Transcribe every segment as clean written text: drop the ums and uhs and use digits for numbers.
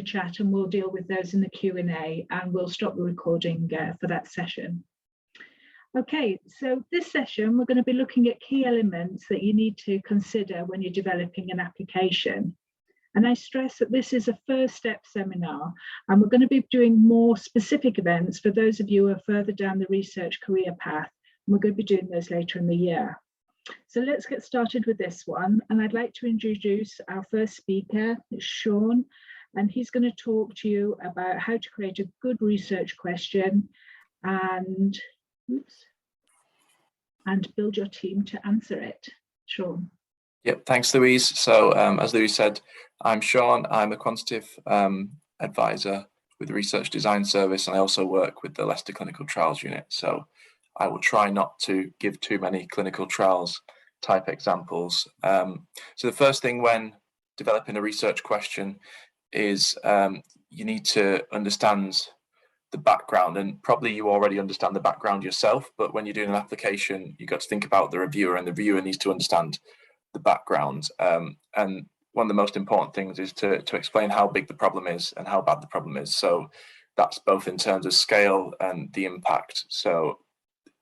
chat, and we'll deal with those in the Q&A, and we'll stop the recording for that session. Okay, so this session we're going to be looking at key elements that you need to consider when you're developing an application. And I stress that this is a first step seminar, and we're going to be doing more specific events for those of you who are further down the research career path. And we're going to be doing those later in the year. So let's get started with this one. And I'd like to introduce our first speaker, it's Sean, and he's going to talk to you about how to create a good research question and build your team to answer it. Sean. Yep, thanks, Louise. So as Louise said, I'm Sean. I'm a quantitative advisor with the Research Design Service, and I also work with the Leicester Clinical Trials Unit. So I will try not to give too many clinical trials type examples. So the first thing when developing a research question is you need to understand the background, and probably you already understand the background yourself, but when you're doing an application, you've got to think about the reviewer, and the reviewer needs to understand the background. And one of the most important things is to explain how big the problem is and how bad the problem is. So that's both in terms of scale and the impact. So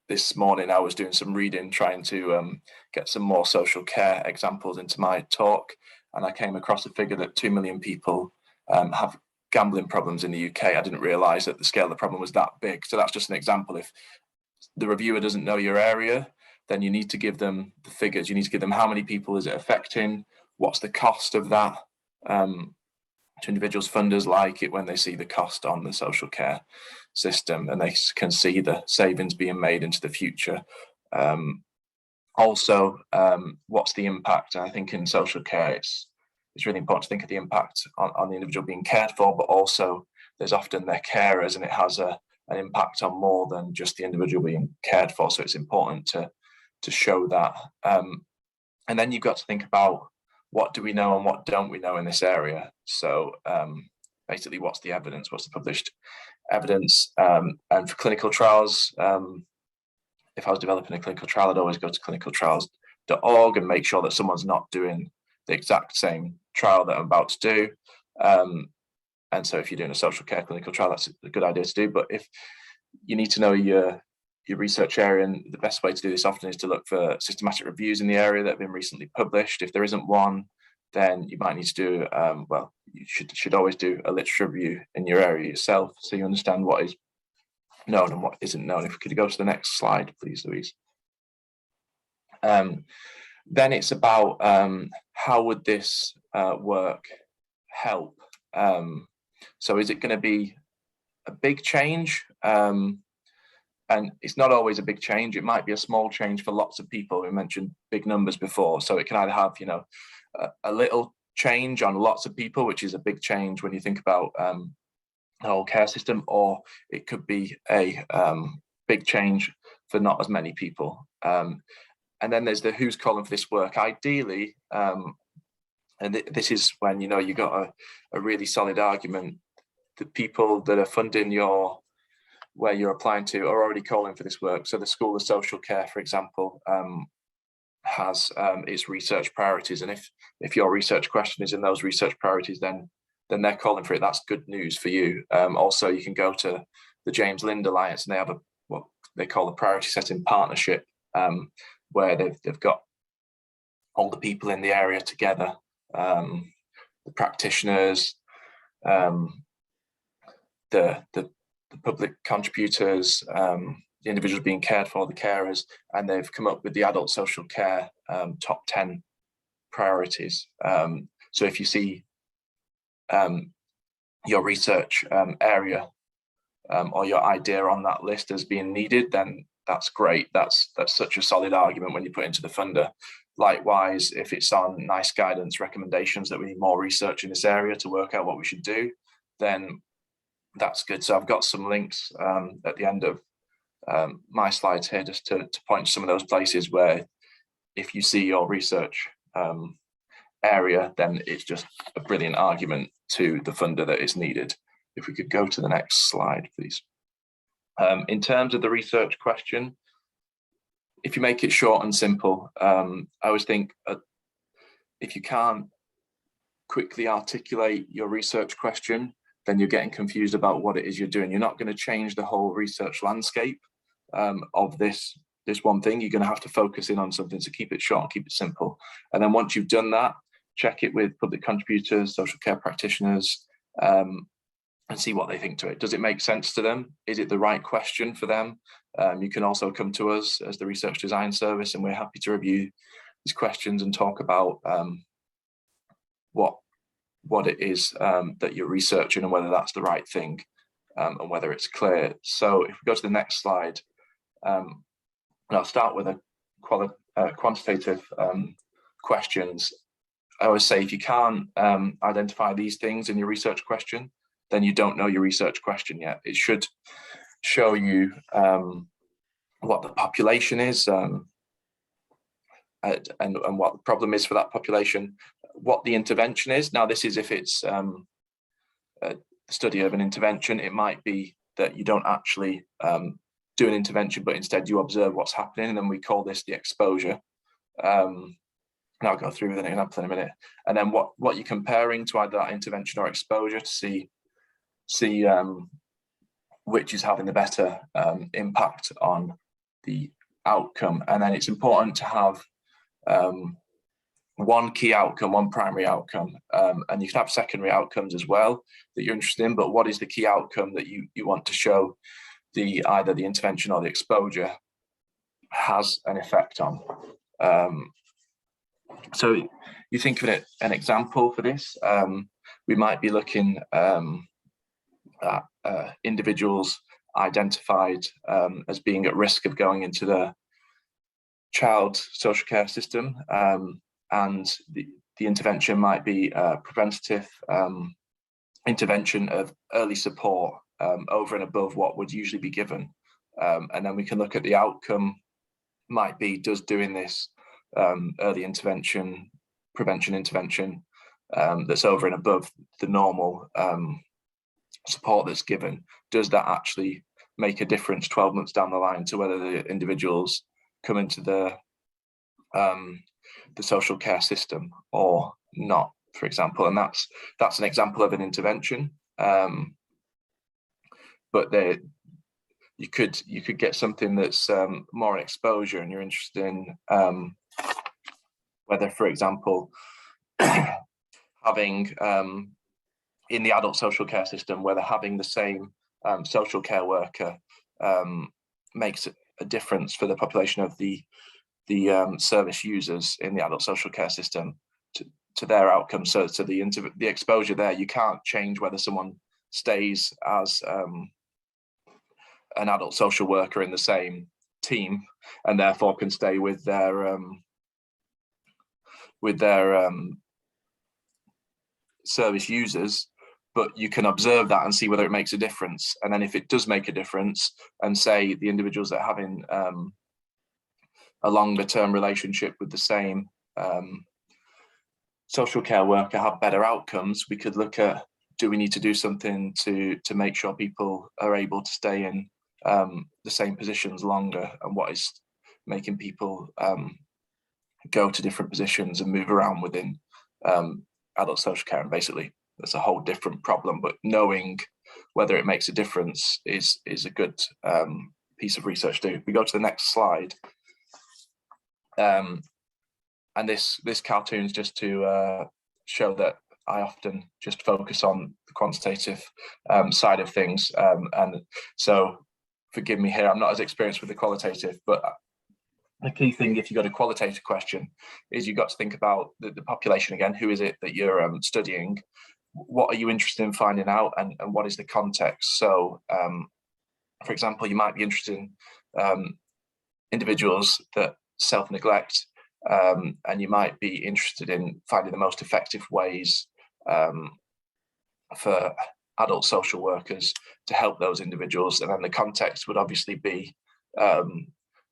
this morning I was doing some reading, trying to get some more social care examples into my talk, and I came across a figure that 2 million people have gambling problems in the UK. I didn't realise that the scale of the problem was that big. So that's just an example. If the reviewer doesn't know your area, then you need to give them the figures. You need to give them how many people is it affecting, what's the cost of that. To individuals, funders like it when they see the cost on the social care system and they can see the savings being made into the future. Also, what's the impact? And I think in social care, it's really important to think of the impact on the individual being cared for, but also there's often their carers, and it has an impact on more than just the individual being cared for. So it's important to show that. And then you've got to think about what do we know and what don't we know in this area. So basically, what's the evidence? What's the published evidence? And for clinical trials, if I was developing a clinical trial, I'd always go to clinicaltrials.org and make sure that someone's not doing the exact same trial that I'm about to do. And so if you're doing a social care clinical trial, that's a good idea to do. But if you need to know your research area, and the best way to do this often is to look for systematic reviews in the area that have been recently published. If there isn't one, then you might need to do, well, you should always do a literature review in your area yourself, so you understand what is known and what isn't known. If we could go to the next slide, please, Louise. Then it's about how would this work help? So is it going to be a big change? And it's not always a big change. It might be a small change for lots of people. We mentioned big numbers before. So it can either have, a little change on lots of people, which is a big change when you think about the whole care system, or it could be a big change for not as many people. And then there's the who's calling for this work. Ideally, and this is when, you got a really solid argument. The people that are funding where you're applying to are already calling for this work. So the School of Social Care, for example, has its research priorities. And if your research question is in those research priorities, then they're calling for it. That's good news for you. Also, you can go to the James Lind Alliance, and they have what they call a priority setting partnership, where they've got all the people in the area together, the practitioners, the public contributors, the individuals being cared for, the carers, and they've come up with the adult social care top 10 priorities. So if you see your research area or your idea on that list as being needed, then that's great. That's such a solid argument when you put into the funder. Likewise, if it's on NICE guidance recommendations that we need more research in this area to work out what we should do, then that's good. So I've got some links at the end of my slides here just to point to some of those places where if you see your research area, then it's just a brilliant argument to the funder that is needed. If we could go to the next slide, please. In terms of the research question, if you make it short and simple, I always think if you can't quickly articulate your research question, then you're getting confused about what it is you're doing. You're not going to change the whole research landscape of this one thing. You're going to have to focus in on something, so keep it short and keep it simple. And then once you've done that, check it with public contributors, social care practitioners, and see what they think to it. Does it make sense to them? Is it the right question for them? You can also come to us as the Research Design Service, and we're happy to review these questions and talk about what it is that you're researching and whether that's the right thing, and whether it's clear. So if we go to the next slide, and I'll start with a quantitative questions. I always say, if you can't identify these things in your research question, then you don't know your research question yet. It should show you what the population is, and what the problem is for that population, what the intervention is. Now, this is if it's a study of an intervention. It might be that you don't actually do an intervention, but instead you observe what's happening, and then we call this the exposure. And I'll go through with an example in a minute. And then what you're comparing to either that intervention or exposure to see which is having the better impact on the outcome. And then it's important to have one key outcome, one primary outcome, and you can have secondary outcomes as well that you're interested in, but what is the key outcome that you want to show either the intervention or the exposure has an effect on? So you think of an example for this. We might be looking at individuals identified as being at risk of going into the child social care system, and the intervention might be preventative intervention of early support over and above what would usually be given. And then we can look at the outcome might be, does doing this early intervention, prevention intervention that's over and above the normal support that's given, does that actually make a difference 12 months down the line to whether the individuals come into the social care system or not, for example? And that's an example of an intervention. But you could get something that's more exposure, and you're interested in whether, for example, having in the adult social care system, whether having the same social care worker makes a difference for the population of the service users in the adult social care system to their outcomes. So the exposure there, you can't change whether someone stays as an adult social worker in the same team and therefore can stay with their service users, but you can observe that and see whether it makes a difference. And then if it does make a difference, and say the individuals that are having a longer term relationship with the same social care worker have better outcomes, we could look at, do we need to do something to make sure people are able to stay in the same positions longer, and what is making people go to different positions and move around within adult social care. And basically that's a whole different problem, but knowing whether it makes a difference is a good piece of research to do. We go to the next slide, and this cartoon's just to show that I often just focus on the quantitative side of things, and so forgive me here, I'm not as experienced with the qualitative, but the key thing, if you've got a qualitative question, is you've got to think about the population again. Who is it that you're studying? What are you interested in finding out, and what is the context? So, for example, you might be interested in individuals that self-neglect, and you might be interested in finding the most effective ways for adult social workers to help those individuals. And then the context would obviously be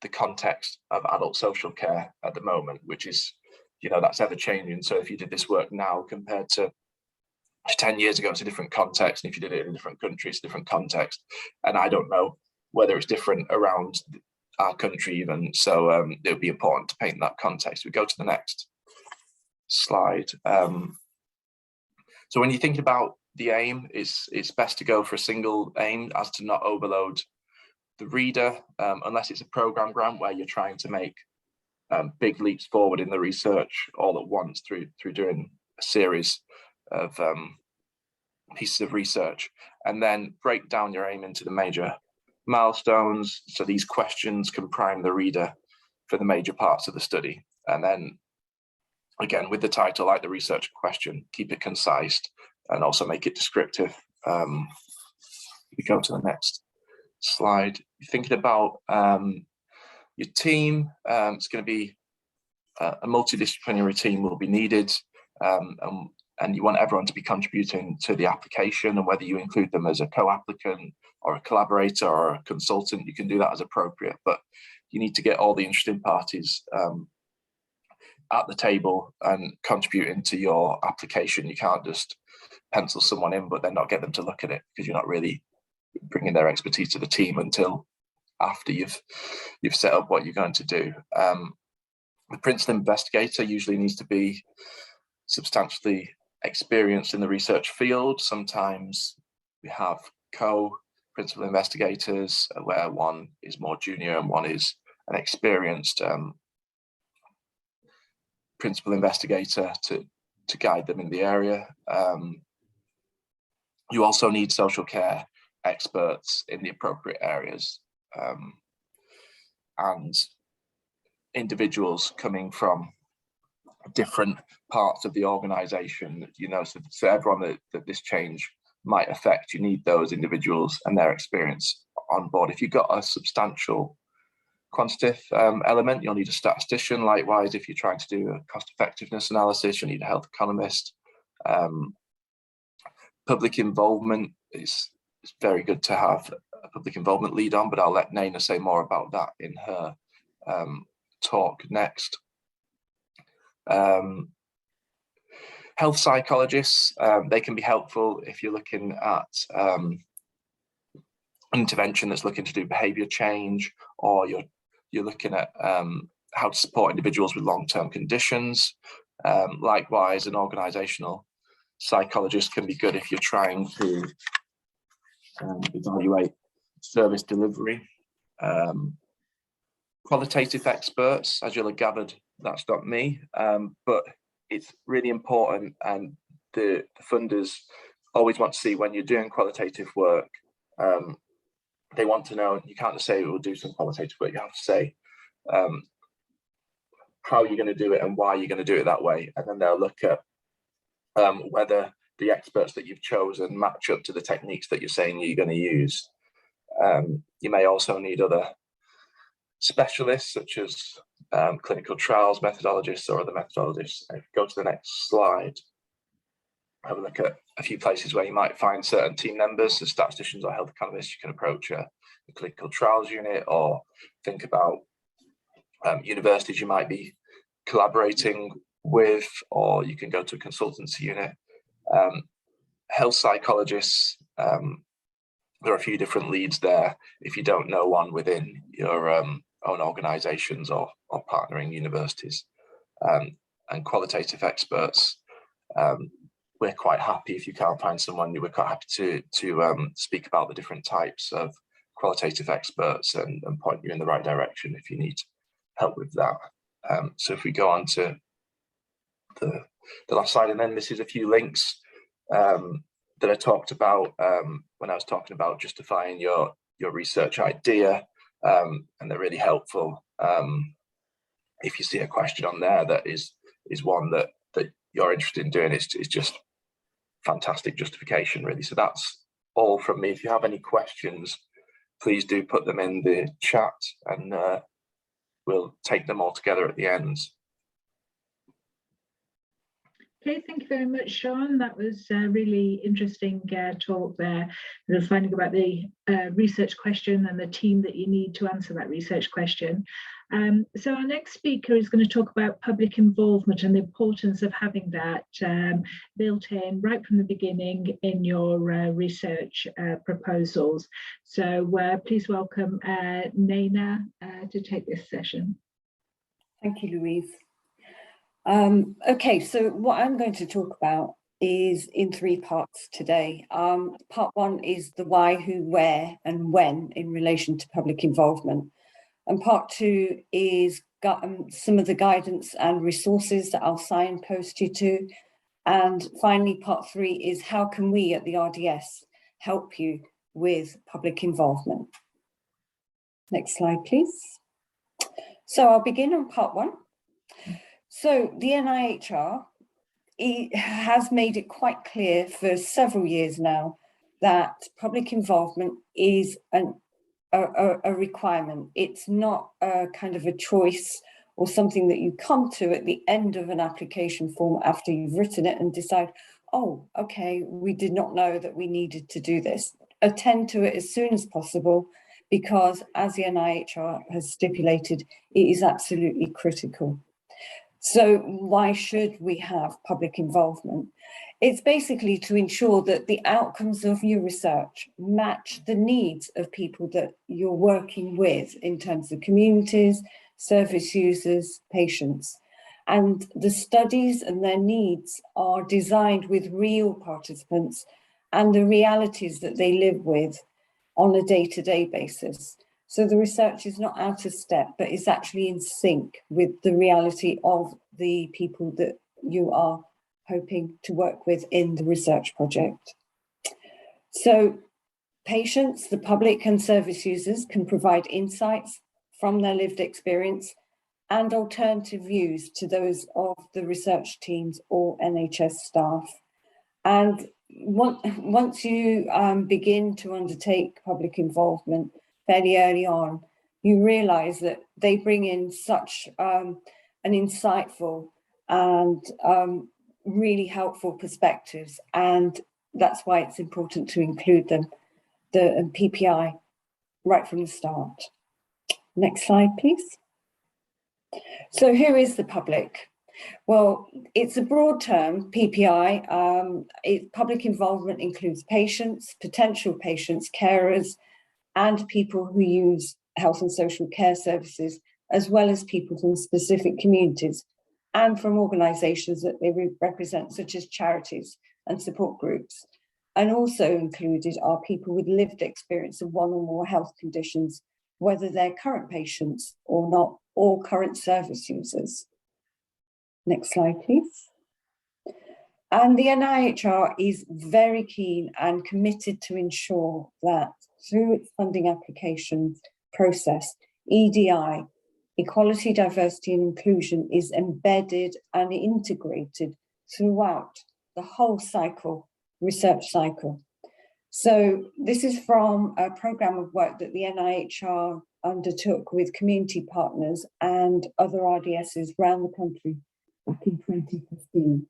the context of adult social care at the moment, which is, that's ever changing. So if you did this work now compared to 10 years ago, it's a different context. And if you did it in a different country, it's a different context. And I don't know whether it's different around our country even. So it would be important to paint that context. We go to the next slide. So when you think about the aim, it's best to go for a single aim as to not overload the reader, unless it's a program grant where you're trying to make big leaps forward in the research all at once through doing a series of pieces of research, and then break down your aim into the major milestones. So these questions can prime the reader for the major parts of the study. And then again, with the title, like the research question, keep it concise and also make it descriptive. We go to the next slide. You're thinking about your team. It's going to be a multidisciplinary team will be needed, and you want everyone to be contributing to the application, and whether you include them as a co-applicant or a collaborator or a consultant, you can do that as appropriate, but you need to get all the interested parties at the table and contributing to your application. You can't just pencil someone in but then not get them to look at it, because you're not really bringing their expertise to the team until after you've set up what you're going to do. The principal investigator usually needs to be substantially experienced in the research field. Sometimes we have co-principal investigators where one is more junior and one is an experienced principal investigator to guide them in the area. You also need social care experts in the appropriate areas, and individuals coming from different parts of the organization, so everyone that this change might affect, you need those individuals and their experience on board. If you've got a substantial quantitative element, you'll need a statistician. Likewise, if you're trying to do a cost effectiveness analysis, you'll need a health economist. Public involvement is very good to have a public involvement lead on, but I'll let Naina say more about that in her talk next. Health psychologists, they can be helpful if you're looking at intervention that's looking to do behavior change, or you're looking at how to support individuals with long-term conditions. Likewise, an organizational psychologist can be good if you're trying to evaluate service delivery. Qualitative experts, as you'll have gathered, that's not me, but it's really important, and the funders always want to see when you're doing qualitative work, they want to know, you can't just say we'll do some qualitative work, you have to say how you're going to do it and why you're going to do it that way, and then they'll look at whether the experts that you've chosen match up to the techniques that you're saying you're going to use. You may also need other specialists, such as clinical trials methodologists or other methodologists. If you go to the next slide, have a look at a few places where you might find certain team members, so statisticians or health economists. You can approach a clinical trials unit, or think about universities you might be collaborating with, or you can go to a consultancy unit. Health psychologists, there are a few different leads there if you don't know one within your own organizations or partnering universities. And qualitative experts, we're quite happy if you can't find someone, we're quite happy to speak about the different types of qualitative experts and point you in the right direction if you need help with that. So if we go on to the last slide, and then this is a few links that I talked about when I was talking about justifying your research idea, and they're really helpful if you see a question on there that is one that you're interested in doing. It's just fantastic justification, really. So that's all from me. If you have any questions, please do put them in the chat, and we'll take them all together at the end. Okay, thank you very much, Sean. That was a really interesting talk there. Finding about the research question and the team that you need to answer that research question. So our next speaker is going to talk about public involvement and the importance of having that built in right from the beginning in your research proposals. So please welcome Naina to take this session. Thank you, Louise. Okay, so what I'm going to talk about is in 3 parts today. Part 1 is the why, who, where, and when in relation to public involvement. And part 2 is some of the guidance and resources that I'll signpost you to. And finally, part 3 is how can we at the RDS help you with public involvement. Next slide, please. So I'll begin on part 1. So the NIHR has made it quite clear for several years now that public involvement is a requirement. It's not a kind of a choice or something that you come to at the end of an application form after you've written it and decide, oh, okay, we did not know that we needed to do this. Attend to it as soon as possible, because as the NIHR has stipulated, it is absolutely critical. So why should we have public involvement? It's basically to ensure that the outcomes of your research match the needs of people that you're working with in terms of communities, service users, patients. And the studies and their needs are designed with real participants and the realities that they live with on a day-to-day basis. So the research is not out of step, but is actually in sync with the reality of the people that you are hoping to work with in the research project. So patients, the public and service users can provide insights from their lived experience and alternative views to those of the research teams or NHS staff. And once you begin to undertake public involvement fairly early on, you realise that they bring in such an insightful and really helpful perspectives, and that's why it's important to include them, the PPI, right from the start. Next slide, please. So who is the public? Well, it's a broad term, PPI. Public involvement includes patients, potential patients, carers, and people who use health and social care services, as well as people from specific communities and from organisations that they represent, such as charities and support groups. And also included are people with lived experience of one or more health conditions, whether they're current patients or not, or current service users. Next slide, please. And the NIHR is very keen and committed to ensure that through its funding application process, EDI, equality, diversity and inclusion, is embedded and integrated throughout the whole cycle, research cycle. So this is from a programme of work that the NIHR undertook with community partners and other RDSs around the country back in 2015.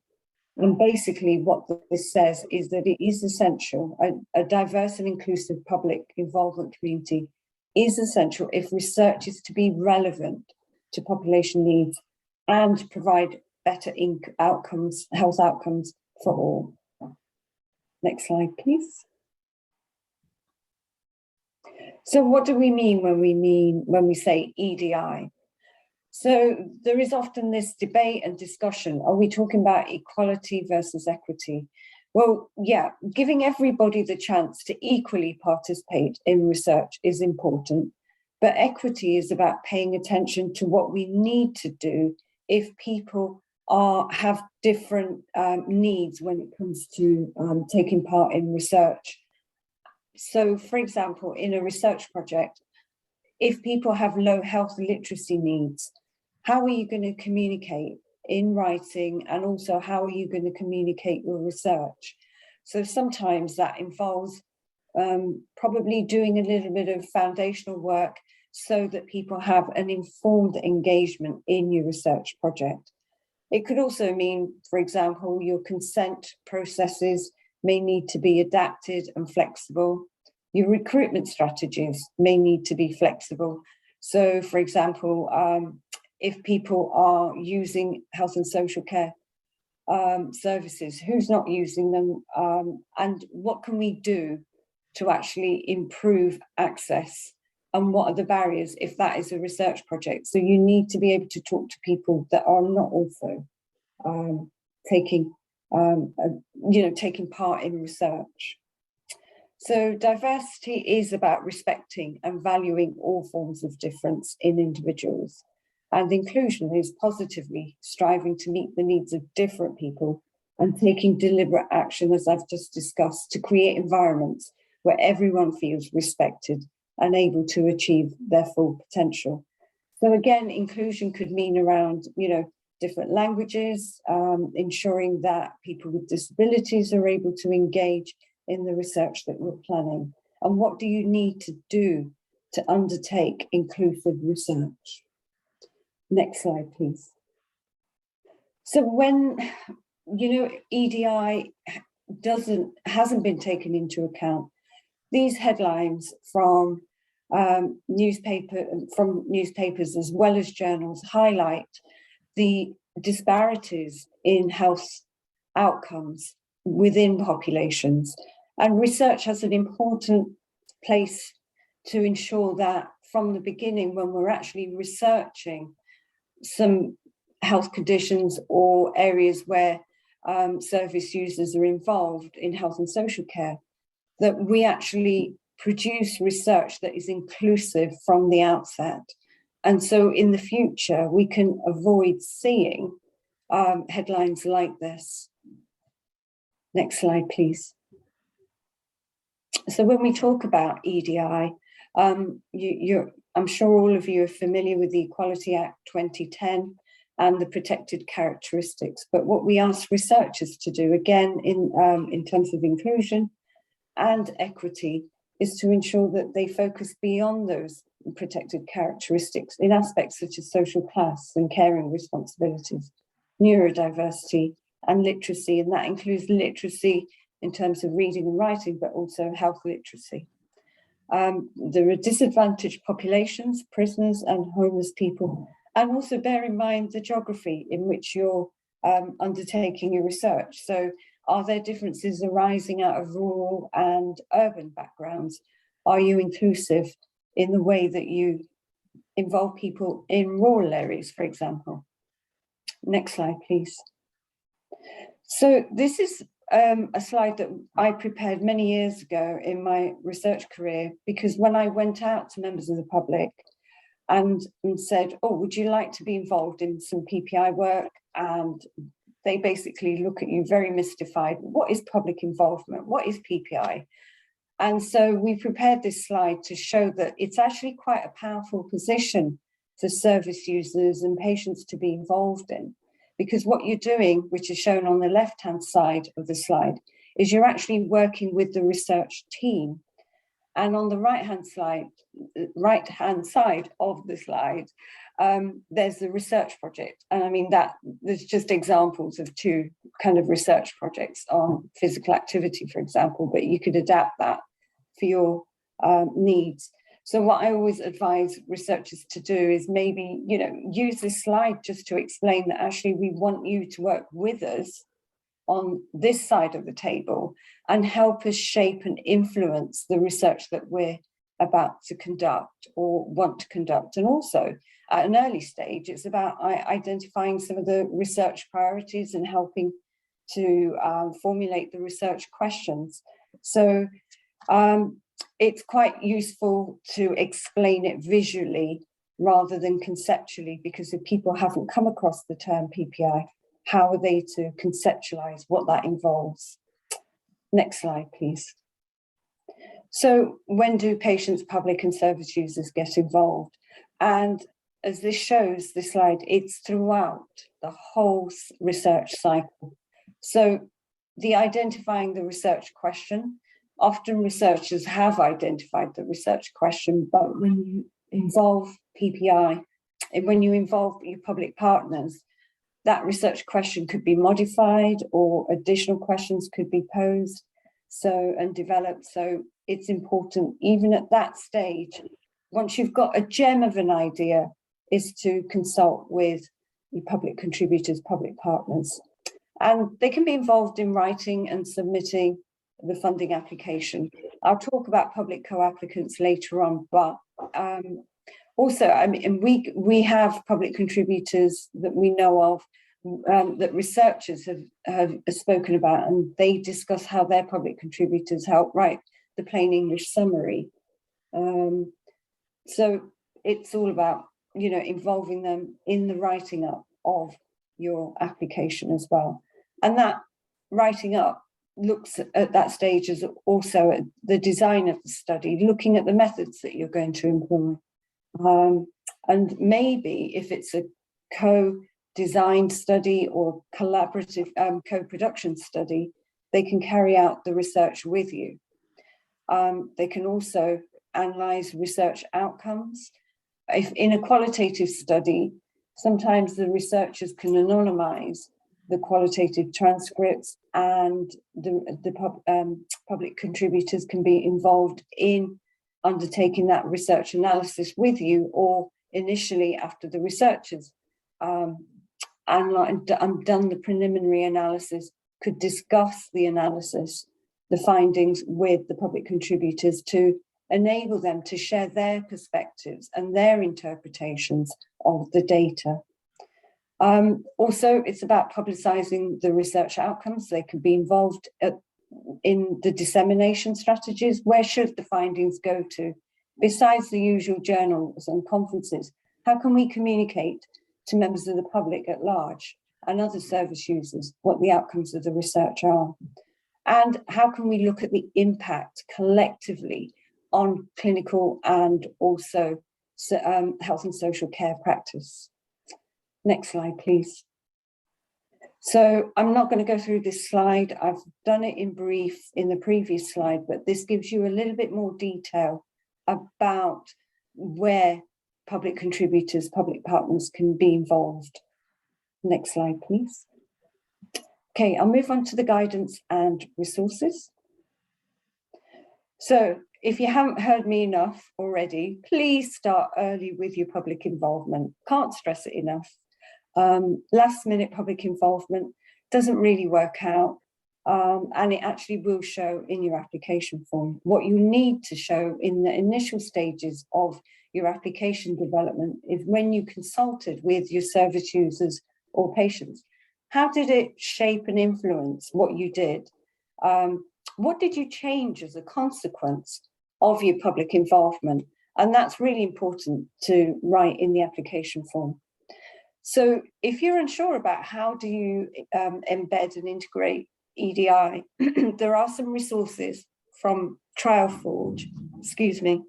And basically what this says is that it is essential, a diverse and inclusive public involvement community is essential if research is to be relevant to population needs and provide better outcomes, health outcomes for all. Next slide, please. So what do we mean when we say EDI? So there is often this debate and discussion. Are we talking about equality versus equity? Well, yeah, giving everybody the chance to equally participate in research is important, but equity is about paying attention to what we need to do if people have different needs when it comes to taking part in research. So, for example, in a research project, if people have low health literacy needs, how are you going to communicate in writing, and also how are you going to communicate your research? So sometimes that involves probably doing a little bit of foundational work so that people have an informed engagement in your research project. It could also mean, for example, your consent processes may need to be adapted and flexible. Your recruitment strategies may need to be flexible. So, for example, if people are using health and social care services, who's not using them, and what can we do to actually improve access, and what are the barriers if that is a research project? So you need to be able to talk to people that are not also taking taking part in research. So diversity is about respecting and valuing all forms of difference in individuals. And inclusion is positively striving to meet the needs of different people and taking deliberate action, as I've just discussed, to create environments where everyone feels respected and able to achieve their full potential. So again, inclusion could mean around, different languages, ensuring that people with disabilities are able to engage in the research that we're planning. And what do you need to do to undertake inclusive research? Next slide, please. So when, EDI hasn't been taken into account, these headlines from newspapers as well as journals highlight the disparities in health outcomes within populations. And research has an important place to ensure that from the beginning, when we're actually researching some health conditions or areas where service users are involved in health and social care, that we actually produce research that is inclusive from the outset. And so in the future, we can avoid seeing headlines like this. Next slide, please. So when we talk about EDI, I'm sure all of you are familiar with the Equality Act 2010 and the protected characteristics. But what we ask researchers to do, again, in terms of inclusion and equity, is to ensure that they focus beyond those protected characteristics in aspects such as social class and caring responsibilities, neurodiversity and literacy, and that includes literacy in terms of reading and writing, but also health literacy. There are disadvantaged populations, prisoners and homeless people, and also bear in mind the geography in which you're undertaking your research. So are there differences arising out of rural and urban backgrounds? Are you inclusive in the way that you involve people in rural areas, for example? Next slide, please. So this is a slide that I prepared many years ago in my research career, because when I went out to members of the public and said, oh, would you like to be involved in some PPI work? And they basically look at you very mystified. What is public involvement? What is PPI? And so we prepared this slide to show that it's actually quite a powerful position for service users and patients to be involved in. Because what you're doing, which is shown on the left-hand side of the slide, is you're actually working with the research team. And on the right-hand side of the slide, there's the research project. And I mean, there's just examples of two kind of research projects on physical activity, for example, but you could adapt that for your needs. So what I always advise researchers to do is maybe, use this slide just to explain that actually we want you to work with us on this side of the table and help us shape and influence the research that we're about to conduct or want to conduct. And also at an early stage, it's about identifying some of the research priorities and helping to formulate the research questions. So it's quite useful to explain it visually rather than conceptually, because if people haven't come across the term PPI, how are they to conceptualize what that involves? Next slide, please. So when do patients, public and service users get involved? And as this shows, this slide, it's throughout the whole research cycle. So the identifying the research question, often researchers have identified the research question, but when you involve PPI and when you involve your public partners, that research question could be modified or additional questions could be posed and developed. So it's important, even at that stage, once you've got a gem of an idea, is to consult with your public contributors, public partners. And they can be involved in writing and submitting the funding application. I'll talk about public co-applicants later on, but also, I mean, we have public contributors that we know of that researchers have spoken about, and they discuss how their public contributors help write the plain English summary. So it's all about, involving them in the writing up of your application as well. And that writing up looks at that stage as also at the design of the study, looking at the methods that you're going to employ. And maybe if it's a co-designed study or collaborative co-production study, they can carry out the research with you. They can also analyze research outcomes. If in a qualitative study, sometimes the researchers can anonymize the qualitative transcripts, and the public contributors can be involved in undertaking that research analysis with you, or initially after the researchers done the preliminary analysis, could discuss the analysis, the findings with the public contributors to enable them to share their perspectives and their interpretations of the data. Also, it's about publicising the research outcomes. They can be involved in the dissemination strategies. Where should the findings go to? Besides the usual journals and conferences, how can we communicate to members of the public at large and other service users what the outcomes of the research are? And how can we look at the impact collectively on clinical and also health and social care practice? Next slide, please. So I'm not going to go through this slide. I've done it in brief in the previous slide, but this gives you a little bit more detail about where public contributors, public partners can be involved. Next slide, please. Okay, I'll move on to the guidance and resources. So if you haven't heard me enough already, please start early with your public involvement. Can't stress it enough. Last minute public involvement doesn't really work out, and it actually will show in your application form. What you need to show in the initial stages of your application development is when you consulted with your service users or patients. How did it shape and influence what you did? What did you change as a consequence of your public involvement? And that's really important to write in the application form. So if you're unsure about how do you embed and integrate EDI, there are some resources from TrialForge, excuse me.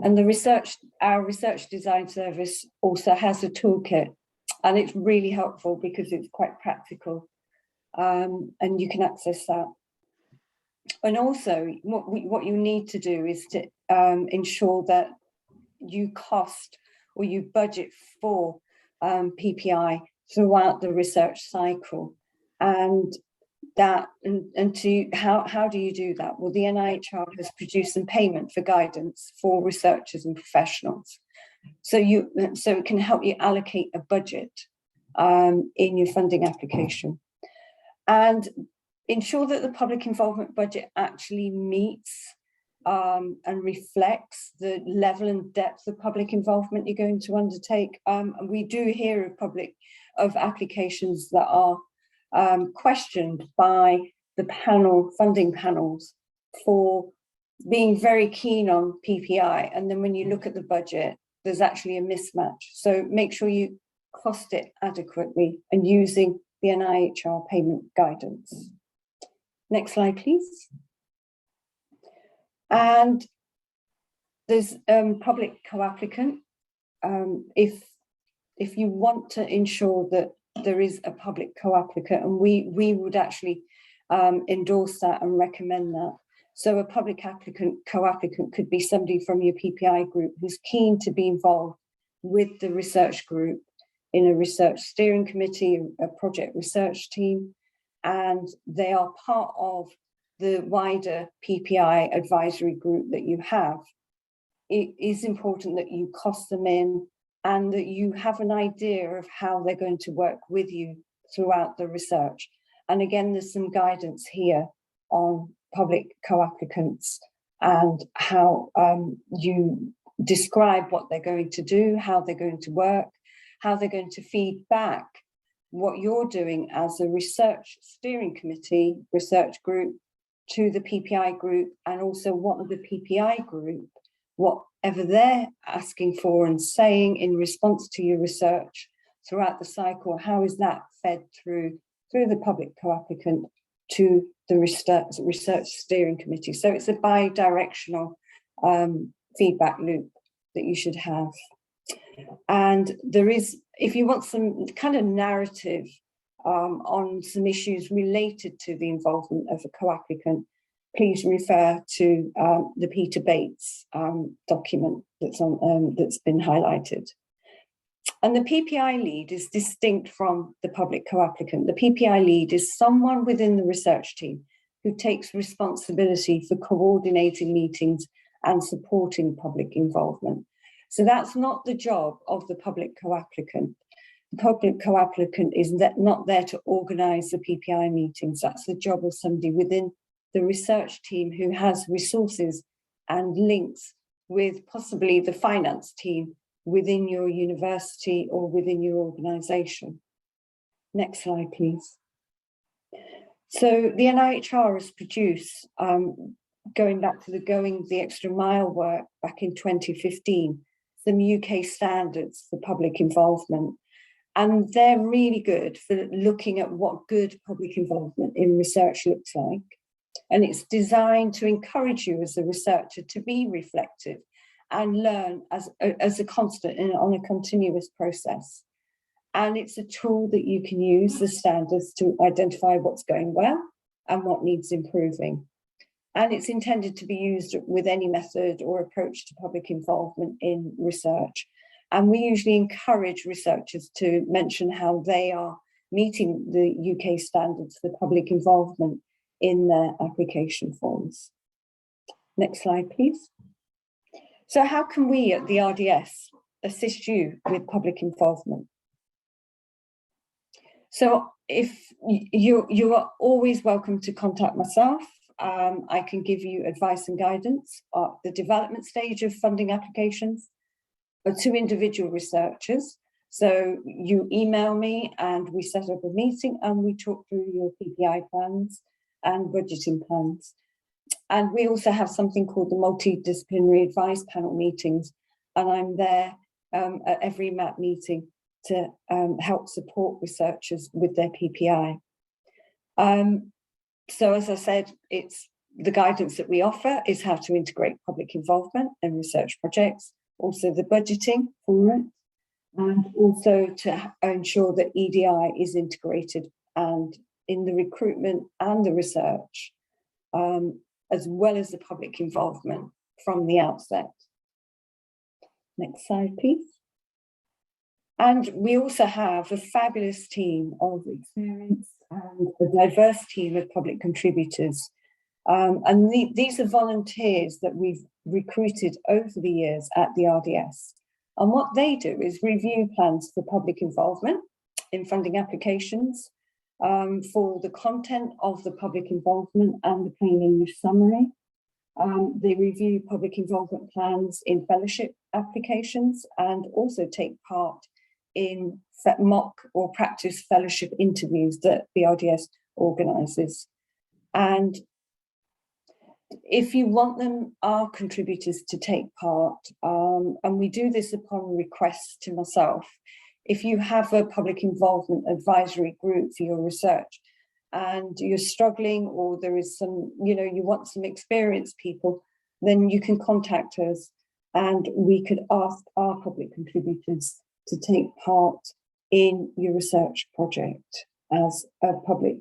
And our research design service also has a toolkit, and it's really helpful because it's quite practical, and you can access that. And also what you need to do is to ensure that you cost or you budget for PPI throughout the research cycle. And how do you do that? Well, the NIHR has produced some payment for guidance for researchers and professionals. So it can help you allocate a budget in your funding application. And ensure that the public involvement budget actually meets and reflects the level and depth of public involvement you're going to undertake. And we do hear of applications that are questioned by the funding panels for being very keen on PPI. And then when you look at the budget, there's actually a mismatch. So make sure you cost it adequately and using the NIHR payment guidance. Next slide, please. And there's public co-applicant. If you want to ensure that there is a public co-applicant, and we would actually endorse that and recommend that. So a public co-applicant could be somebody from your PPI group who's keen to be involved with the research group in a research steering committee, a project research team, and they are part of the wider PPI advisory group that you have. It is important that you cost them in and that you have an idea of how they're going to work with you throughout the research. And again, there's some guidance here on public co-applicants and how you describe what they're going to do, how they're going to work, how they're going to feed back what you're doing as a research steering committee, research group, to the PPI group, and also what the PPI group, whatever they're asking for and saying in response to your research throughout the cycle, how is that fed through the public co-applicant to the research steering committee. So it's a bi-directional feedback loop that you should have. And there is, if you want some kind of narrative on some issues related to the involvement of a co-applicant, please refer to the Peter Bates document that's been highlighted. And the PPI lead is distinct from the public co-applicant. The PPI lead is someone within the research team who takes responsibility for coordinating meetings and supporting public involvement. So that's not the job of the public co-applicant. The public co-applicant is not there to organise the PPI meetings. That's the job of somebody within the research team who has resources and links with possibly the finance team within your university or within your organisation. Next slide, please. So the NIHR has produced, going back to the Going the Extra Mile work back in 2015, some UK standards for public involvement. And they're really good for looking at what good public involvement in research looks like. And it's designed to encourage you as a researcher to be reflective and learn as a constant and on a continuous process. And it's a tool that you can use, the standards, to identify what's going well and what needs improving. And it's intended to be used with any method or approach to public involvement in research. And we usually encourage researchers to mention how they are meeting the UK standards for public involvement in their application forms. Next slide, please. So how can we at the RDS assist you with public involvement? So if you are always welcome to contact myself. I can give you advice and guidance at the development stage of funding applications to individual researchers. So you email me and we set up a meeting and we talk through your PPI plans and budgeting plans. And we also have something called the multidisciplinary advice panel meetings. And I'm there at every MAP meeting to help support researchers with their PPI. So as I said, it's the guidance that we offer is how to integrate public involvement in research projects, also the budgeting for it, and also to ensure that EDI is integrated and in the recruitment and the research, as well as the public involvement from the outset. Next slide, please. And we also have a fabulous team of experience and a diverse team of public contributors. And these are volunteers that we've recruited over the years at the RDS. And what they do is review plans for public involvement in funding applications, for the content of the public involvement and the plain English summary. They review public involvement plans in fellowship applications and also take part in mock or practice fellowship interviews that the RDS organises. And if you want our contributors to take part, and we do this upon request to myself, if you have a public involvement advisory group for your research and you're struggling, or there is some, you want some experienced people, then you can contact us and we could ask our public contributors to take part in your research project as a public,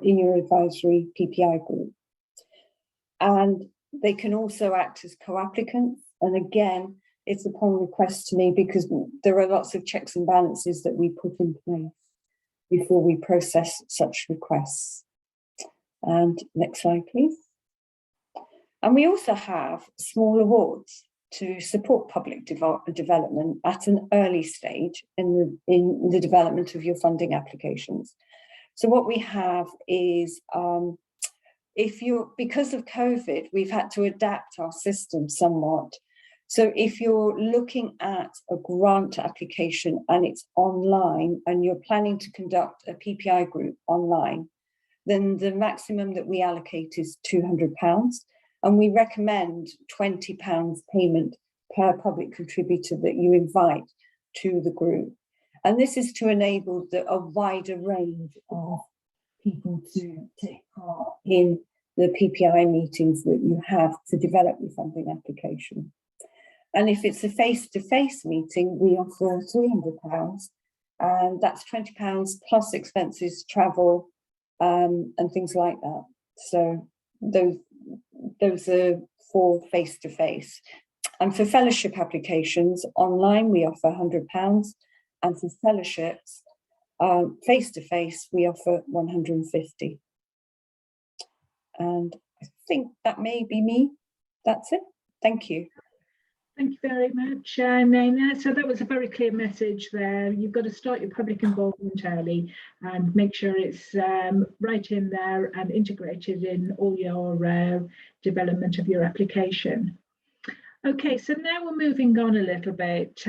in your advisory PPI group. And they can also act as co-applicants. And again, it's upon request to me because there are lots of checks and balances that we put in place before we process such requests. And next slide, please. And we also have small awards to support public development at an early stage in the development of your funding applications. So what we have is, because of COVID, we've had to adapt our system somewhat So if you're looking at a grant application and it's online and you're planning to conduct a PPI group online, then the maximum that we allocate is £200. And we recommend £20 payment per public contributor that you invite to the group. And this is to enable a wider range of people to take part in the PPI meetings that you have to develop your funding application. And if it's a face-to-face meeting, we offer £300, and that's £20 plus expenses, travel, and things like that. So those are for face-to-face. And for fellowship applications online, we offer £100, and for fellowships face-to-face, we offer £150. And I think that may be me. That's it. Thank you. Thank you very much, Naina. So that was a very clear message there. You've got to start your public involvement early and make sure it's right in there and integrated in all your development of your application. Okay, so now we're moving on a little bit.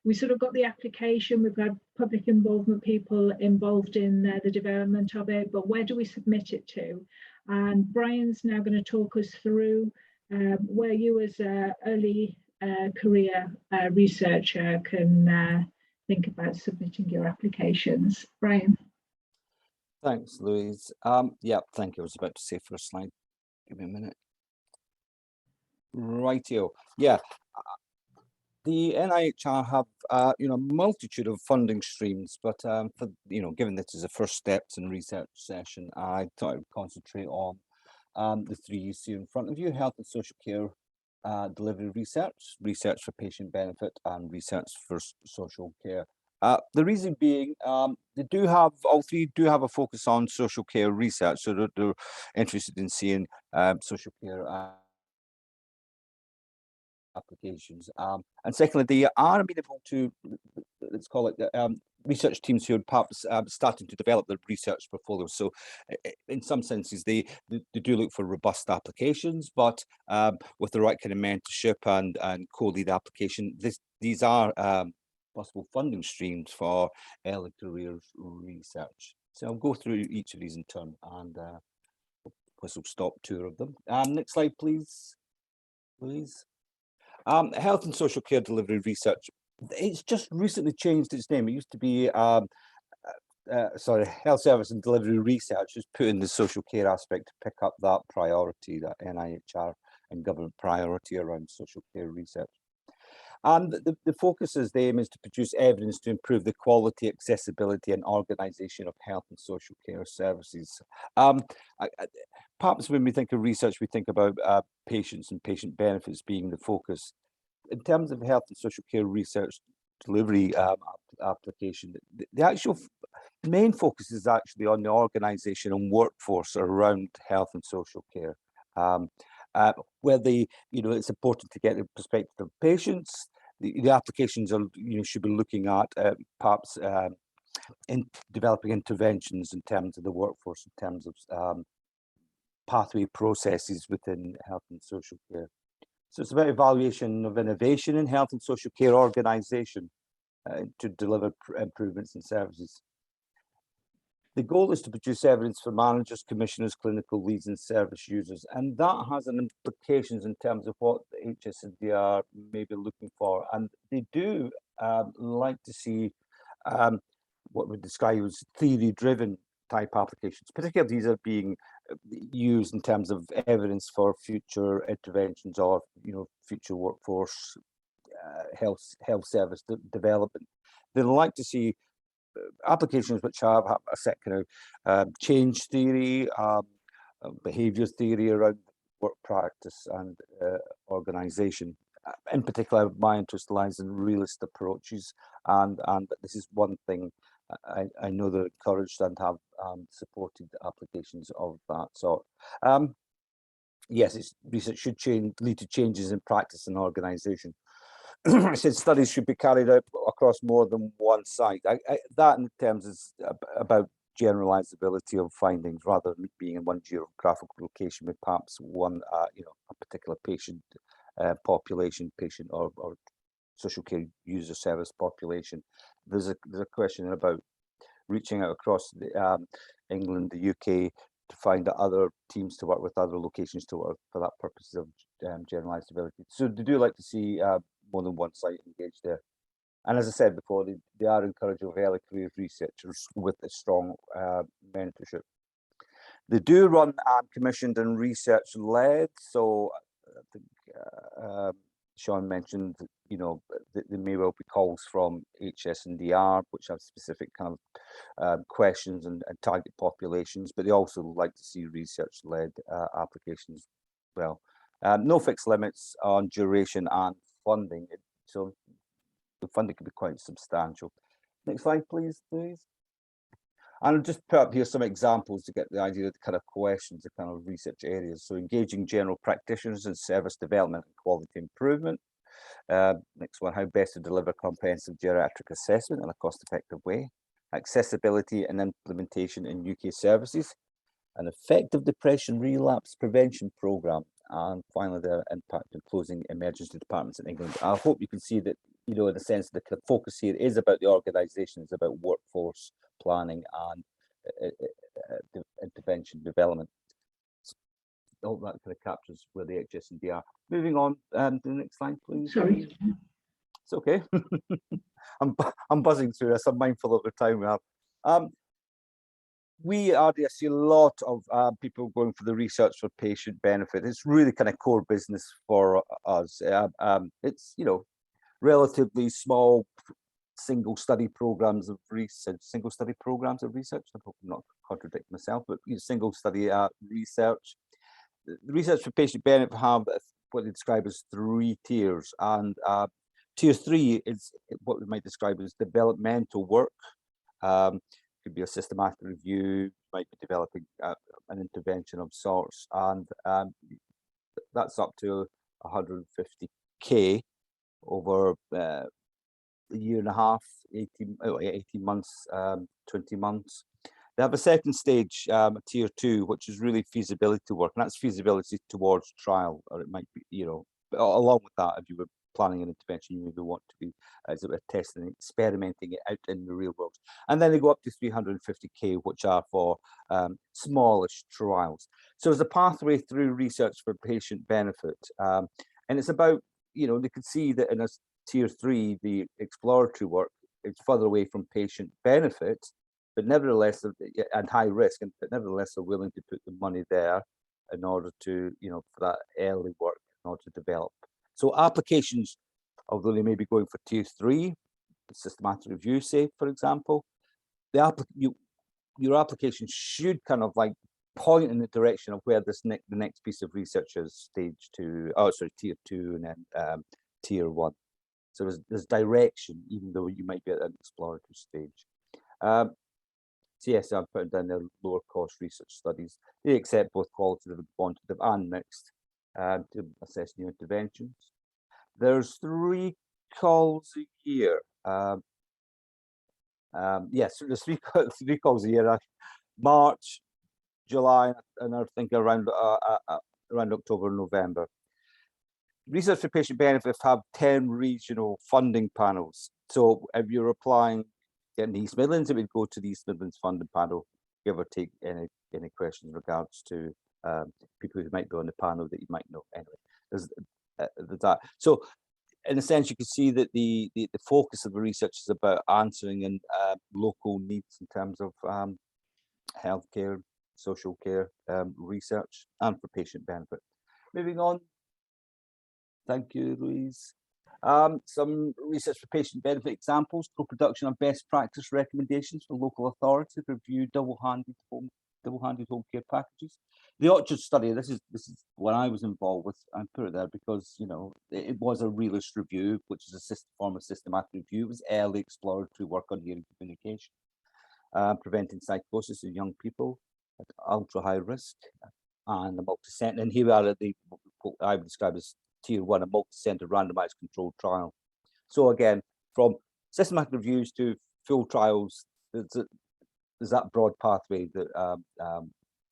We sort of got the application, we've got public involvement people involved in the development of it, but where do we submit it to? And Brian's now going to talk us through where you as an early career researcher can think about submitting your applications. Brian. Thanks, Louise. Yeah, thank you. I was about to say first slide. Give me a minute. Rightio. Yeah, the NIHR have a multitude of funding streams, but for given this is a first steps in research session, I thought I would concentrate on the three you see in front of you: health and social care delivery research, research for patient benefit, and research for social care. The reason being, all three do have a focus on social care research, so they're interested in seeing social care applications. And secondly, they are amenable to, let's call it, research teams who are perhaps starting to develop their research portfolio. So in some senses, they do look for robust applications, but with the right kind of mentorship and co-lead application, these are possible funding streams for early careers research. So I'll go through each of these in turn and whistle stop tour of them. Next slide, please. Health and social care delivery research. It's just recently changed its name. It used to be health service and delivery research. Just put in the social care aspect to pick up that priority, that NIHR and government priority around social care research. And the focus is, the aim is to produce evidence to improve the quality, accessibility and organisation of health and social care services. Perhaps when we think of research, we think about patients and patient benefits being the focus. In terms of health and social care research delivery application, the actual main focus is actually on the organisation and workforce around health and social care. Where it's important to get the perspective of patients. The applications are, should be looking at perhaps in developing interventions in terms of the workforce, in terms of pathway processes within health and social care. So it's about evaluation of innovation in health and social care organisation to deliver improvements in services. The goal is to produce evidence for managers, commissioners, clinical leads and service users, and that has an implications in terms of what the HSNDR may be looking for. And they do like to see what we describe as theory-driven type applications. Particularly these are being used in terms of evidence for future interventions or future workforce health service development. They like to see applications which have a set kind of change theory, behaviour theory around work practice and organisation. In particular, my interest lies in realist approaches, and this is one thing I know they're encouraged and have supported applications of that sort. Yes, research should lead to changes in practice and organisation. I said studies should be carried out across more than one site. That in terms is about generalizability of findings rather than being in one geographical location with perhaps one a particular patient population, patient or social care user service population. There's a question about reaching out across England, the UK, to find other teams to work with, other locations to work for that purposes of generalised ability. So they do like to see more than one site engaged there. And as I said before, they are encouraging of early career researchers with a strong mentorship. They do run commissioned and research led. So I think Sean mentioned, you know, there may well be calls from HSNDR, which have specific kind of questions and target populations, but they also like to see research led applications as well. No fixed limits on duration and funding. So the funding can be quite substantial. Next slide, please. And I'll just put up here some examples to get the idea of the kind of questions, the kind of research areas. So engaging general practitioners in service development and quality improvement. Next one, how best to deliver comprehensive geriatric assessment in a cost-effective way. Accessibility and implementation in UK services. An effective depression relapse prevention programme. And finally, the impact of closing emergency departments in England. I hope you can see that, you know, in a sense, the focus here is about the organisation, it's about workforce planning and intervention development. So I hope that kind of captures where the HSND are. Moving on to the next slide, please. Sorry. It's okay. I'm buzzing through this. I'm mindful of the time we have. We already see a lot of people going for the research for patient benefit. It's really kind of core business for us. It's, you know, relatively small single study programs of research. I hope I'm not contradicting myself, but single study research. The research for patient benefit have what they describe as 3 tiers, and tier 3 is what we might describe as developmental work. Could be a systematic review, might be developing an intervention of sorts, and that's up to 150k over a year and a half, 18 months, 20 months. They have a second stage, tier 2, which is really feasibility work, and that's feasibility towards trial, or it might be, you know, along with that, if you were planning an intervention, you maybe want to be as it were testing, experimenting it out in the real world. And then they go up to 350k, which are for smallish trials. So there's a pathway through research for patient benefit, and it's about, you know, they could see that in a tier 3, the exploratory work is further away from patient benefit, but nevertheless, and high risk, but nevertheless are willing to put the money there in order to, you know, for that early work in order to develop. So applications, although they may be going for tier 3, systematic review, say, for example, your application should kind of like point in the direction of where this the next piece of research is, stage 2, tier 2, and then tier 1. So there's direction, even though you might be at an exploratory stage. So yes, I'm putting down their lower cost research studies. They accept both qualitative, quantitative, and mixed to assess new interventions. There's 3 calls a year. Yes, so there's 3 calls a year. March, July, and I think around October, November. Research for patient benefit have 10 regional funding panels. So if you're applying in the East Midlands, it would go to the East Midlands funding panel, give or take any questions in regards to people who might be on the panel that you might know. Anyway, there's that. So in a sense, you can see that the focus of the research is about answering in local needs in terms of healthcare, social care research, and for patient benefit. Moving on. Thank you, Louise. Some research for patient benefit examples: co-production of best practice recommendations for local authorities to review double-handed home care packages. The Orchard study, this is what I was involved with. I put it there because, you know, it was a realist review, which is a form of systematic review. It was early exploratory work on hearing communication, preventing psychosis in young people at ultra high risk, and a multi-center. And here we are at what I would describe as tier 1, a multi-center randomized controlled trial. So again, from systematic reviews to full trials, there's that broad pathway that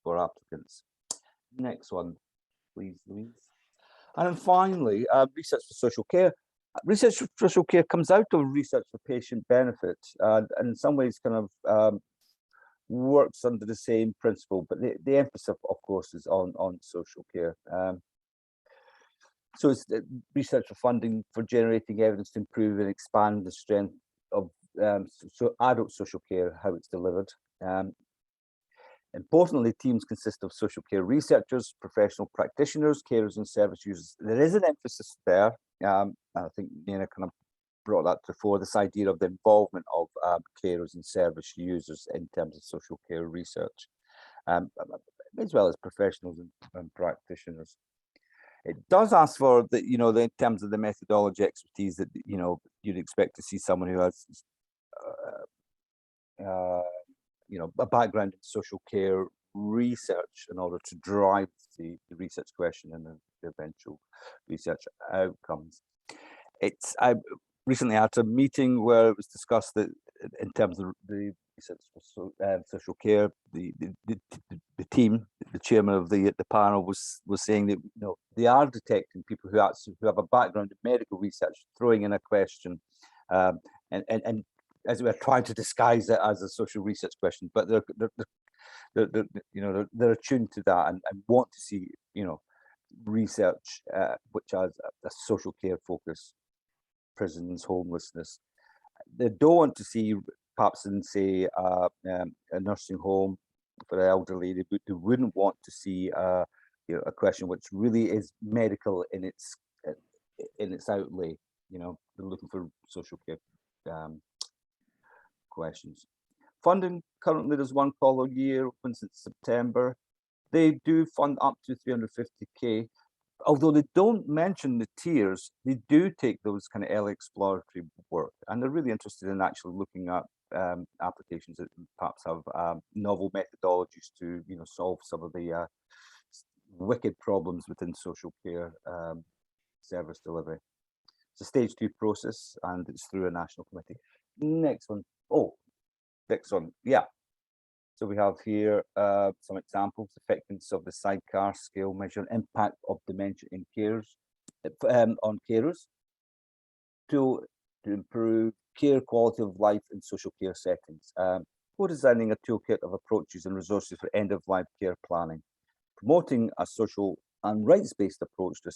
for applicants. Next one, please, Louise. And then finally, research for social care. Research for social care comes out of research for patient benefit, and in some ways kind of works under the same principle, but the emphasis, of course, is on social care. So it's research for funding for generating evidence to improve and expand the strength of so adult social care, how it's delivered. Importantly, teams consist of social care researchers, professional practitioners, carers and service users. There is an emphasis there. I think Nina kind of brought that to the fore, this idea of the involvement of carers and service users in terms of social care research, as well as professionals and practitioners. It does ask for the, in terms of the methodology expertise that, you'd expect to see someone who has, a background in social care research in order to drive the research question and the eventual research outcomes. I recently had a meeting where it was discussed that in terms of the research for social care, the team, the chairman of the panel was saying that they are detecting people who have a background in medical research throwing in a question, and as we're trying to disguise it as a social research question, but they're attuned to that and want to see research which has a social care focus. Prisons, homelessness. They don't want to see, perhaps in say a nursing home for the elderly. They wouldn't want to see a question which really is medical in its outlay. They're looking for social care questions. Funding, currently there's one call a year, open since September. They do fund up to 350k. Although they don't mention the tiers, they do take those kind of early exploratory work, and they're really interested in actually looking at applications that perhaps have novel methodologies to solve some of the wicked problems within social care service delivery. It's a stage 2 process, and it's through a national committee. Next one. Oh, next one. Yeah. So we have here some examples: effectiveness of the sidecar scale measure, impact of dementia in carers on carers, to improve care quality of life in social care settings. Co-designing a toolkit of approaches and resources for end-of-life care planning, promoting a social and rights-based approach to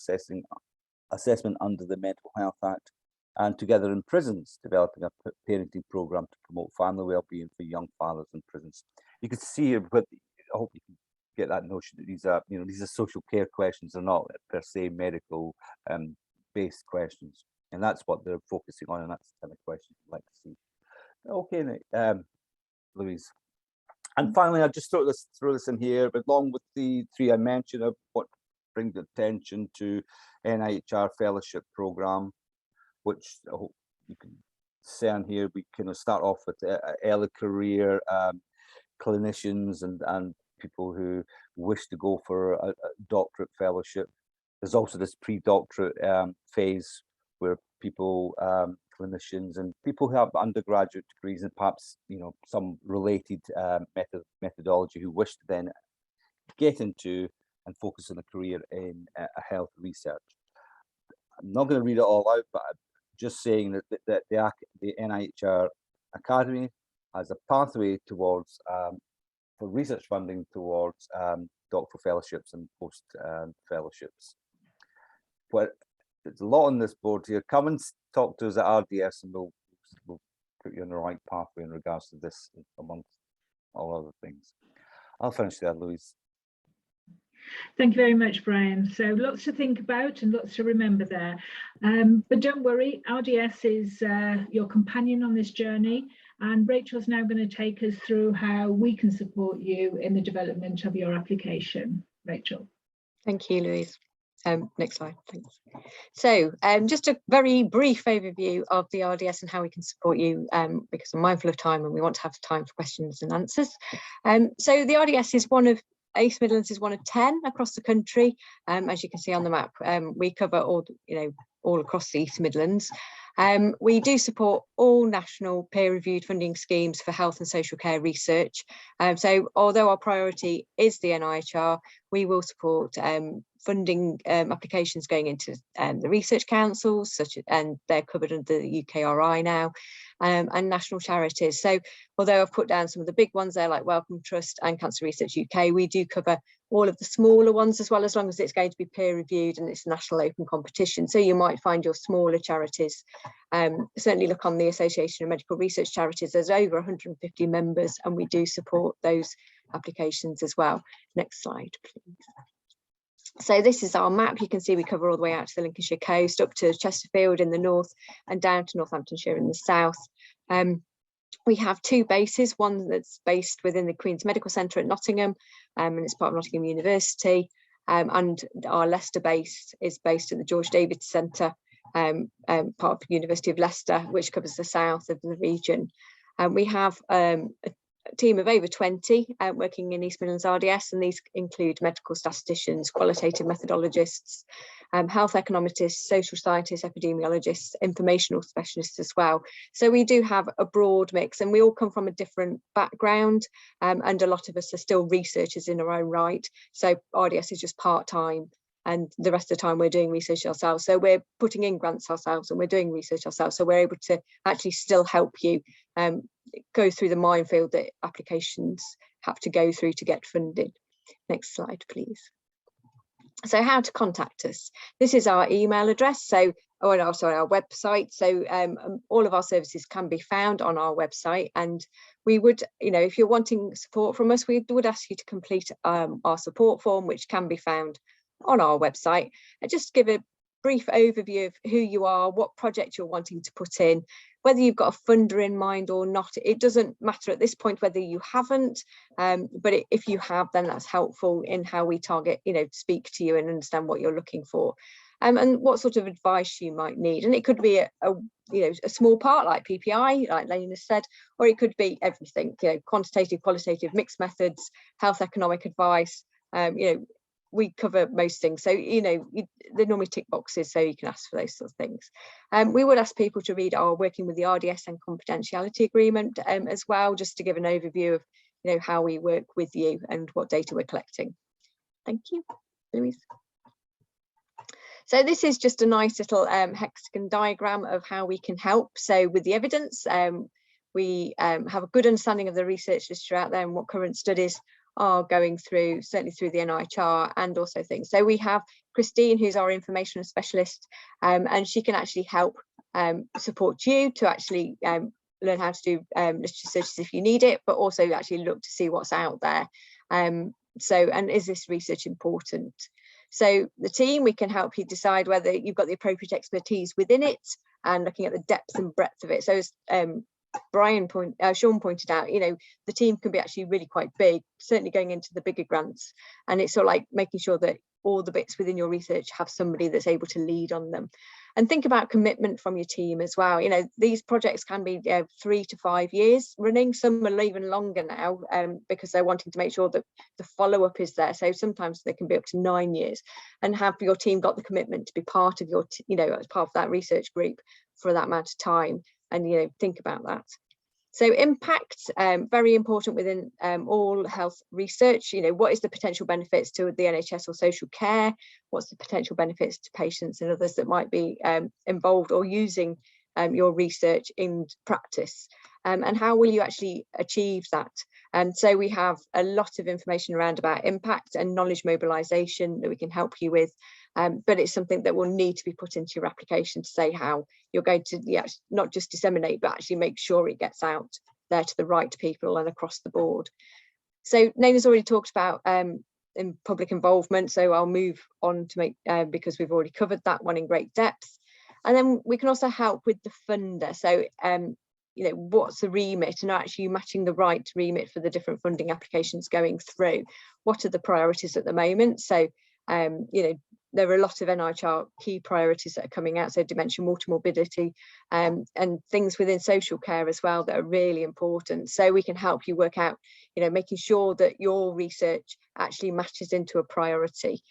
assessment under the Mental Health Act, and together in prisons, developing a parenting program to promote family well-being for young fathers in prisons. You can see here, but I hope you can get that notion that these are social care questions. They're not per se medical based questions, and that's what they're focusing on, and that's the kind of questions I'd like to see. Okay, Louise. And finally, I just throw this in here, but along with the 3 I mentioned, I want to bring the attention to NIHR fellowship program, which I hope you can see on here. We kind of start off with early career clinicians and people who wish to go for a doctorate fellowship. There's also this pre-doctorate phase where people, clinicians and people who have undergraduate degrees and perhaps some related methodology who wish to then get into and focus on a career in health research. I'm not going to read it all out, but I'm just saying that the NIHR Academy has a pathway towards for research funding towards doctoral fellowships and post fellowships. But there's a lot on this board here. Come and talk to us at RDS, and we'll put you on the right pathway in regards to this, amongst all other things. I'll finish there, Louise. Thank you very much, Brian. So lots to think about and lots to remember there. But don't worry, RDS is your companion on this journey, and Rachel's now going to take us through how we can support you in the development of your application. Rachel. Thank you, Louise. Next slide, thanks. So just a very brief overview of the RDS and how we can support you, because I'm mindful of time and we want to have time for questions and answers. So the RDS is one of East Midlands is one of 10 across the country. As you can see on the map, we cover all across the East Midlands. We do support all national peer-reviewed funding schemes for health and social care research. So although our priority is the NIHR, we will support funding applications going into the research councils, and they're covered under the UKRI now, and national charities. So although I've put down some of the big ones there like Wellcome Trust and Cancer Research UK, we do cover all of the smaller ones as well, as long as it's going to be peer reviewed and it's national open competition. So you might find your smaller charities, certainly look on the Association of Medical Research Charities, there's over 150 members, and we do support those applications as well. Next slide, please. So this is our map. You can see we cover all the way out to the Lincolnshire coast, up to Chesterfield in the north and down to Northamptonshire in the south. We have two bases, one that's based within the Queen's Medical Centre at Nottingham, and it's part of Nottingham University, and our Leicester base is based at the George Davids Centre, part of the University of Leicester, which covers the south of the region. We have a team of over 20 working in East Midlands RDS, and these include medical statisticians, qualitative methodologists, health economists, social scientists, epidemiologists, informational specialists as well. So we do have a broad mix, and we all come from a different background, and a lot of us are still researchers in our own right. So RDS is just part-time, and the rest of the time we're doing research ourselves. So we're putting in grants ourselves and we're doing research ourselves. So we're able to actually still help you go through the minefield that applications have to go through to get funded. Next slide, please. So how to contact us. This is our email address. So, sorry, our website. So all of our services can be found on our website, and we would, if you're wanting support from us, we would ask you to complete our support form, which can be found on our website, and just give a brief overview of who you are, what project you're wanting to put in, whether you've got a funder in mind or not. It doesn't matter at this point whether you haven't, but if you have, then that's helpful in how we target, speak to you and understand what you're looking for, and what sort of advice you might need. And it could be a small part like PPI, like Lena said, or it could be everything, quantitative, qualitative, mixed methods, health economic advice. We cover most things, so they normally tick boxes, so you can ask for those sort of things. We would ask people to read our working with the RDS and confidentiality agreement as well, just to give an overview of how we work with you and what data we're collecting. Thank you, Louise. So this is just a nice little hexagon diagram of how we can help. So with the evidence, we have a good understanding of the research literature out there and what current studies are going through, certainly through the NIHR and also things. So we have Christine, who's our information specialist, and she can actually help support you to actually learn how to do literature searches if you need it, but also actually look to see what's out there. And is this research important? So the team, we can help you decide whether you've got the appropriate expertise within it and looking at the depth and breadth of it. So as Sean pointed out, the team can be actually really quite big, certainly going into the bigger grants, and it's sort of like making sure that all the bits within your research have somebody that's able to lead on them. And think about commitment from your team as well. These projects can be 3 to 5 years running. Some are even longer now because they're wanting to make sure that the follow-up is there. So sometimes they can be up to 9 years. And have your team got the commitment to be part of your, as part of that research group for that amount of time? And think about that. So impact, very important within all health research. What is the potential benefits to the NHS or social care? What's the potential benefits to patients and others that might be involved or using your research in practice? And how will you actually achieve that? And so we have a lot of information around about impact and knowledge mobilisation that we can help you with. But it's something that will need to be put into your application to say how you're going to not just disseminate, but actually make sure it gets out there to the right people and across the board. So Naina's already talked about in public involvement, so I'll move on to make because we've already covered that one in great depth. And then we can also help with the funder. So what's the remit, and actually matching the right remit for the different funding applications going through. What are the priorities at the moment? So there are a lot of NIHR key priorities that are coming out, so dementia, multimorbidity, and things within social care as well that are really important. So we can help you work out, making sure that your research actually matches into a priority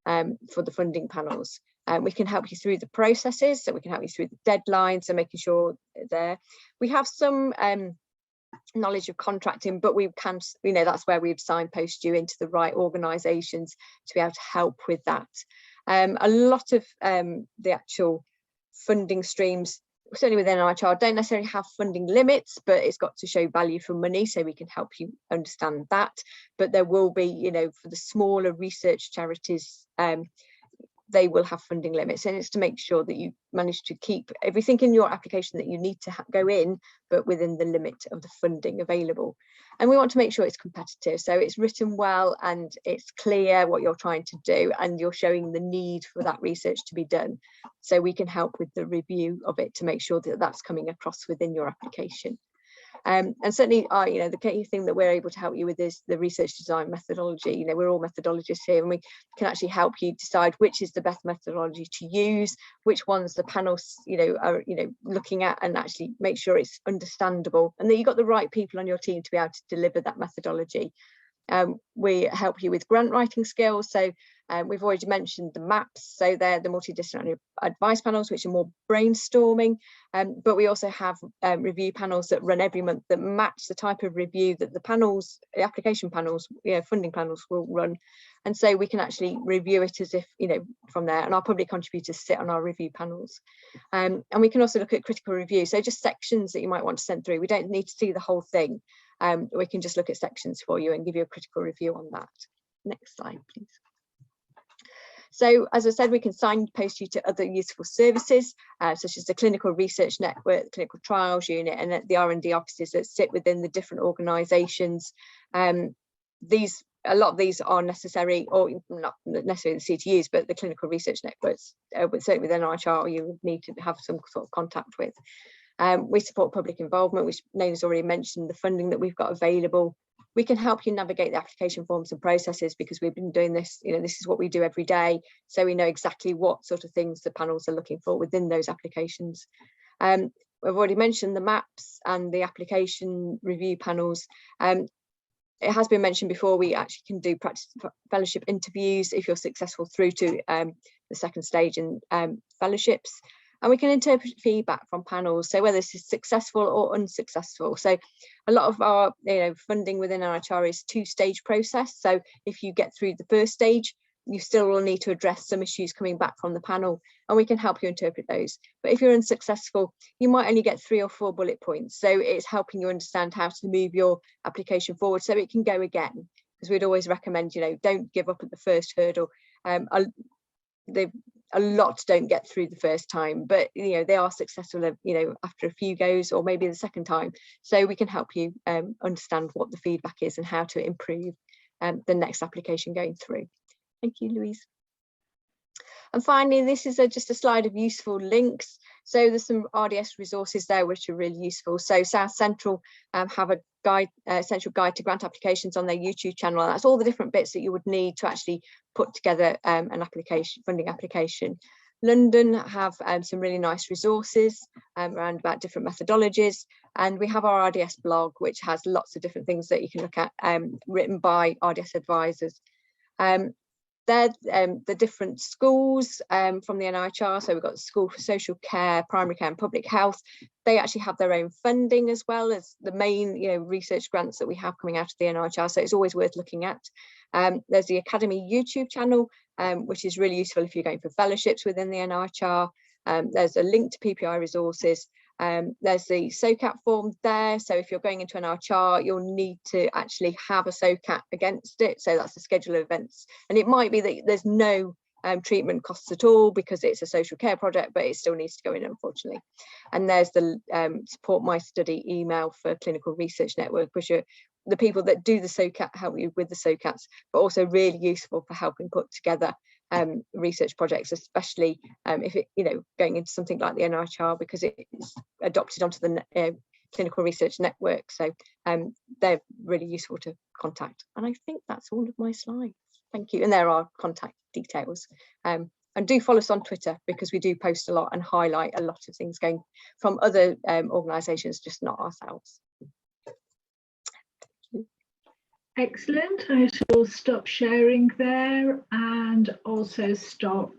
for the funding panels. We can help you through the processes, so we can help you through the deadlines and making sure they're there. We have some knowledge of contracting, but we can, you know, that's where we'd signpost you into the right organisations to be able to help with that. A lot of the actual funding streams, certainly within NIHR, don't necessarily have funding limits, but it's got to show value for money, so we can help you understand that. But there will be, you know, for the smaller research charities, they will have funding limits, and it's to make sure that you manage to keep everything in your application that you need to go in, but within the limit of the funding available. And we want to make sure it's competitive, so it's written well and it's clear what you're trying to do, and you're showing the need for that research to be done, so we can help with the review of it to make sure that that's coming across within your application. And certainly, you know, the key thing that we're able to help you with is the research design methodology. You know, we're all methodologists here, and we can actually help you decide which is the best methodology to use, which ones the panels, you know, are, you know, looking at, and actually make sure it's understandable and that you've got the right people on your team to be able to deliver that methodology. We help you with grant writing skills, so we've already mentioned the maps, so they're the multidisciplinary advice panels, which are more brainstorming, but we also have review panels that run every month that match the type of review that the panels, the application panels, you know, funding panels will run, and so we can actually review it as if, you know, from there, and our public contributors sit on our review panels. And we can also look at critical review, so just sections that you might want to send through. We don't need to see the whole thing. We can just look at sections for you and give you a critical review on that. Next slide, please. So, as I said, we can signpost you to other useful services, such as the Clinical Research Network, Clinical Trials Unit, and the R&D offices that sit within the different organisations. A lot of these are necessary, or not necessarily the CTUs, but the Clinical Research Networks, certainly within NIHR, you would need to have some sort of contact with. We support public involvement, which Naina's already mentioned, the funding that we've got available. We can help you navigate the application forms and processes, because we've been doing this, you know, this is what we do every day. So we know exactly what sort of things the panels are looking for within those applications. We've already mentioned the maps and the application review panels. It has been mentioned before, we actually can do practice fellowship interviews if you're successful through to the second stage in fellowships. And we can interpret feedback from panels, so whether this is successful or unsuccessful. So a lot of our, you know, funding within NIHR is two-stage process. So if you get through the first stage, you still will need to address some issues coming back from the panel, and we can help you interpret those. But if you're unsuccessful, you might only get 3 or 4 bullet points. So it's helping you understand how to move your application forward so it can go again, because we'd always recommend, you know, don't give up at the first hurdle. A lot don't get through the first time, but, you know, they are successful, you know, after a few goes, or maybe the second time. So we can help you understand what the feedback is and how to improve the next application going through. Thank you, Louise. And finally, this is just a slide of useful links. So there's some RDS resources there which are really useful. So South Central have a guide, essential guide to grant applications on their YouTube channel. And that's all the different bits that you would need to actually put together an application, funding application. London have some really nice resources around about different methodologies. And we have our RDS blog, which has lots of different things that you can look at, written by RDS advisors. They're the different schools from the NIHR. So we've got the School for Social Care, Primary Care and Public Health. They actually have their own funding as well as the main, you know, research grants that we have coming out of the NIHR. So it's always worth looking at. There's the Academy YouTube channel, which is really useful if you're going for fellowships within the NIHR. There's a link to PPI resources. There's the SOCAT form there. So if you're going into an NIHR, you'll need to actually have a SOCAT against it. So that's the schedule of events. And it might be that there's no treatment costs at all because it's a social care project, but it still needs to go in, unfortunately. And there's the support my study email for Clinical Research Network, which are the people that do the SOCAT, help you with the SOCATs, but also really useful for helping put together research projects, especially if it, you know, going into something like the NIHR, because it's adopted onto the Clinical Research Network. So they're really useful to contact. And I think that's all of my slides. Thank you. And there are contact details. And do follow us on Twitter, because we do post a lot and highlight a lot of things going from other organisations, just not ourselves. Excellent. I shall stop sharing there and also stop